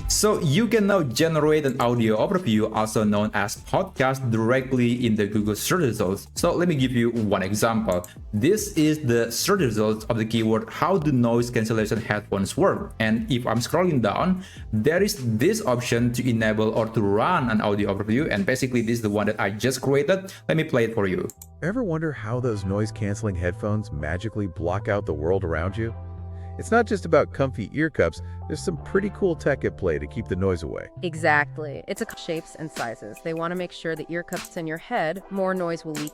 So you can now generate an audio overview, also known as podcast, directly in the Google search results. So let me give you one example. This is the search results of the keyword how do noise cancellation headphones work. And if I'm scrolling down, there is this option to enable or to run an audio overview. And basically this is the one that I just created. Let me play it for you. Ever wonder how those noise-canceling headphones magically block out the world around you? It's not just about comfy ear cups, there's some pretty cool tech at play to keep the noise away. Exactly. It's shapes and sizes. They want to make sure the ear cups in your head, more noise will leak.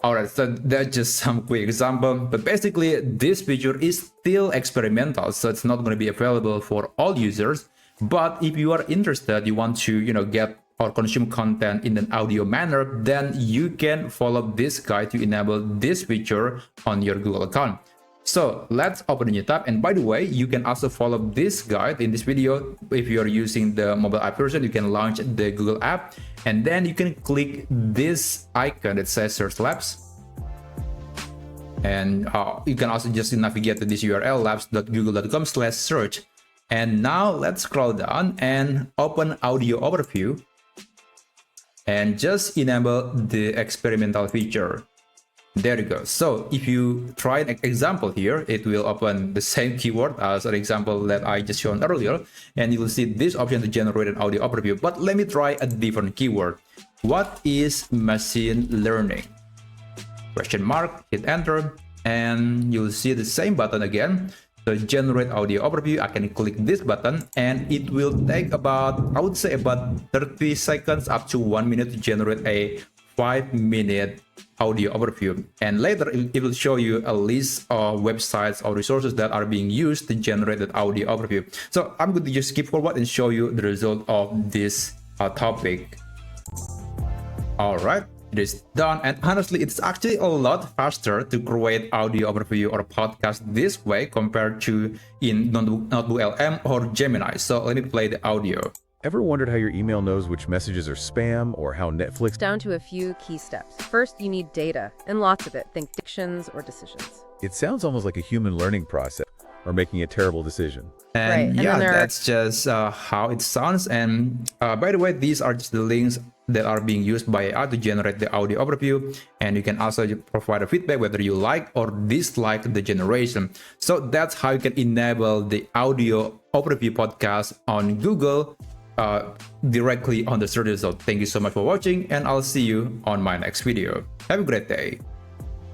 Alright, so that's just some quick example, but basically this feature is still experimental, so it's not going to be available for all users. But if you are interested, you want to, get or consume content in an audio manner, then you can follow this guide to enable this feature on your Google account. So let's open a new tab. And by the way, you can also follow this guide in this video. If you're using the mobile app version, you can launch the Google app and then you can click this icon that says Search Labs. And you can also just navigate to this URL labs.google.com/search. And now let's scroll down and open audio overview and just enable the experimental feature. There you go. So if you try an example here, it will open the same keyword as an example that I just shown earlier, and you will see this option to generate an audio overview. But let me try a different keyword. What is machine learning? Question mark, hit enter, and you'll see the same button again. So generate audio overview, I can click this button and it will take about, I would say about 30 seconds up to 1 minute to generate a 5-minute audio overview. And later it will show you a list of websites or resources that are being used to generate that audio overview. So I'm going to just skip forward and show you the result of this topic. All right, it is done. And honestly, it's actually a lot faster to create audio overview or podcast this way compared to in Notebook LM or Gemini. So let me play the audio. Ever wondered how your email knows which messages are spam or how Netflix... Down to a few key steps. First, you need data, and lots of it. Think dictions or decisions. It sounds almost like a human learning process or making a terrible decision. And right. And yeah, that's just how it sounds. And by the way, these are just the links that are being used by AI to generate the audio overview. And you can also provide a feedback whether you like or dislike the generation. So that's how you can enable the audio overview podcast on Google directly on the search result. Thank you so much for watching, and I'll see you on my next video. Have a great day.